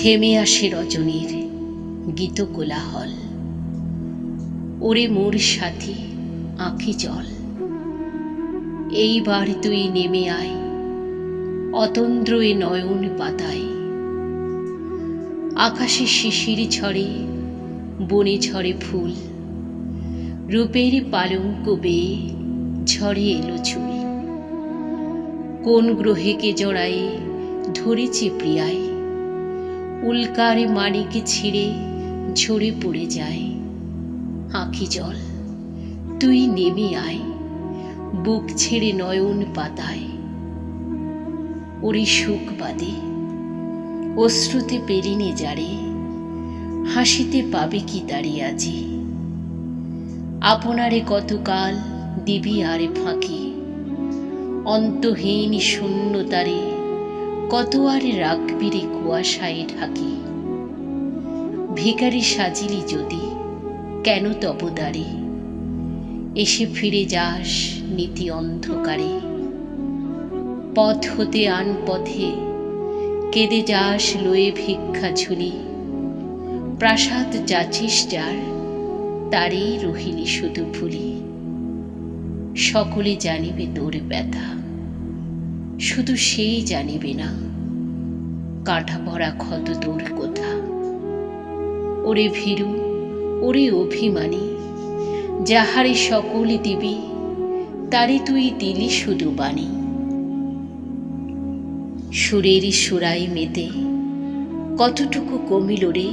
থেমে আসে রজনীর গীত কোলাহল, ওরে মোর সাথী আঁখি জল। এইবার তুই নেমে আয় অতন্দ্র এ নয়ন পাতায়। আকাশে শিশির ঝরে, বনে ঝরে ফুল, রূপের পালঙ্ক বেয়ে ঝরে এলো চুল। কোন গ্রহেকে জড়ায়ে ধরেছে প্রিয়ায়, উল্কার মানিক ছিঁড়ে ঝরে পড়ে যায়। আঁখি জল তুই নেমে আয় বুক ছেড়ে নয়ন পাতায়। ওরে সুখ বাদে অশ্রুতে পেরিনে যারে, হাসিতে পাবে কি তারি আজি। আপনারে কতকাল দিবি আরে ফাঁকি, অন্তহীন শূন্যতারে কত আর রাখবি রে কুয়াশায় ঢাকি। ভিখারি সাজিলি যদি কেন তব দ্বারে, এসে ফিরে যাস নীতি অন্ধকারে। পথ হতে আন পথে কেঁদে যাস লয়ে ভিক্ষা ঝুলি, প্রাসাদ যাচিস যার তারেই রহিলি শুধু ভুলি। সকলে জানিবে তোর ব্যথা, শুধু সেই জানিবে না কাঁটা ভরা ক্ষত তোর কোথা। ওরে ভীরু ওরে অভিমানী, যাহারে সকলে দিবি তারে তুই দিলি শুধু বাণী। সুরের সুরাই মেতে কতটুকু কমিল রে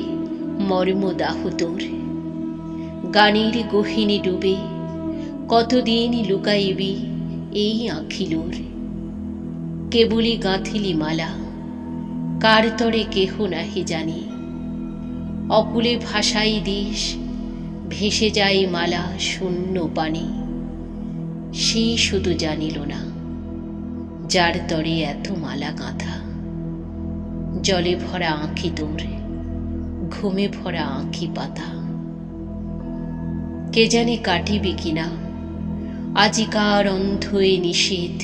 মর্মদাহ তোর। গানের গহীনে ডুবে কতদিন লুকাইবি এই আঁখিলোর। কেবলই গাঁথিলি মালা, কার তরে কেহ নাহি জানি। অকুলে ভাষাই দিস ভেসে যায় মালা শূন্য পানি। সে শুধু জানিল না যার তরে এত মালা গাঁথা। জলে ভরা আঁখি তোর, ঘুমে ভরা আঁখি পাতা। কে জানে কাটিবে কিনা আজিকার অন্ধ এ নিষেধ।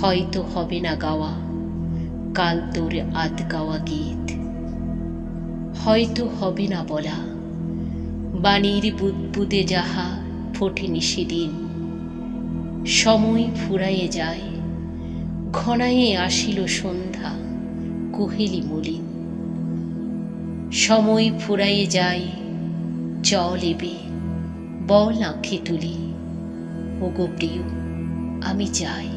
হয়তো হবে না গাওয়া কাল তোর আধ গাওয়া গীত। হয়তো হবে না বলা বাণীর বুদবুদে যাহা ফোটেনি সেদিন। সময় ফুরাইয়ে যায়, ঘনাইয়ে আসিল সন্ধ্যা কহিলি মলিন। সময় ফুরাইয়ে যায়, চল এবে বল আঁখি তুলি। ওগো প্রিয় আমি যাই,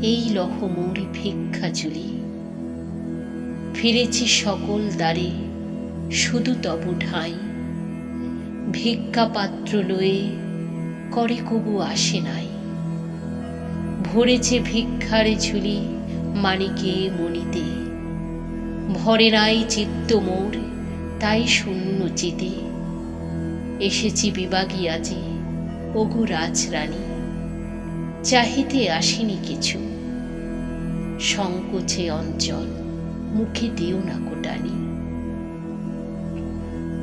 এই লহ মোর ভিক্ষা ঝুলি। ফিরেছি সকল দ্বারে শুধু তব ঠাঁই। ভিক্ষা পাত্র লয়ে করে কবু আসে নাই। ভরেছে ভিক্ষার ঝুলি মানিকে মণিতে। ভরে নাই চিত্ত মোর তাই শূন্য চিতে। এসেছি বিবাগী আজি ওগো রাজরানী। চাহিতে আসিনি কিছু, সংকোচে অঞ্চল মুখে দিও না কোটানি।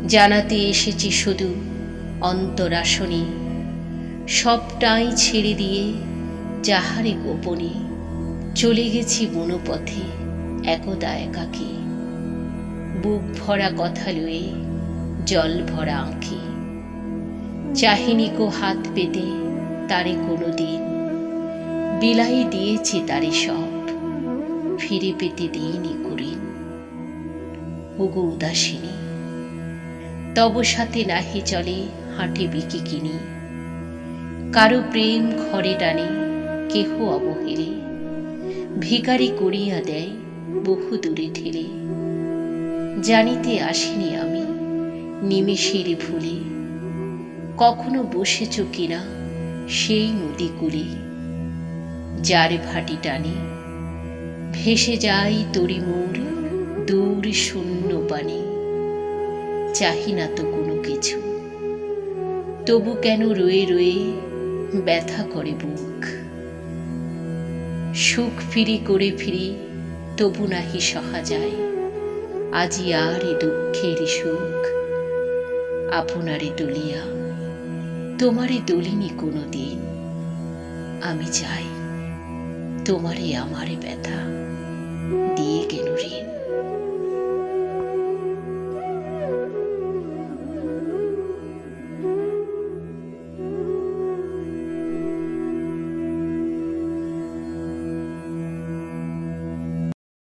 জানাতে এসেছি শুধু অন্তরাসনী, সবটাই ছেড়ে দিয়ে যাহারে গোপনে। চলে গেছি বনপথে একদা একাকী। বুক ভরা কথা লয়ে জল ভরা আঁখি। চাহিনি কো হাত পেতে তারে কোনো দিন। বিলাই দিয়েছি তারে সব, ফিরে পেতে দিইনি কুড়িন। ওগো উদাসিনী তব সাথে নাহি চলে হাঁটে বিকি কিনি। কারো প্রেম ঘরে টানে কেহ অবহেলে। ভিখারি করিয়া দেয় বহু দূরে ঠেলে। জানিতে আসিনি আমি নিমেষের ভুলে। কখনো বসেছ কিনা সেই নদী কূলে। যার ভাটি টানে ভেসে যায় তরি মোর দূর শূন্য পানে। চাহি না তো কোনো কিছু, তবু কেন রয়ে রয়ে ব্যথা করে বুক। সুখ ফিরি করে ফিরি তবু নাহি সহা যায়। আজি আর এ দুঃখের সুখ আপনারে দলিয়া তোমারে দলিনি কোনো দিন। আমি চাই তোমারে আমারে ব্যথা দিয়ে কেন ঋণ।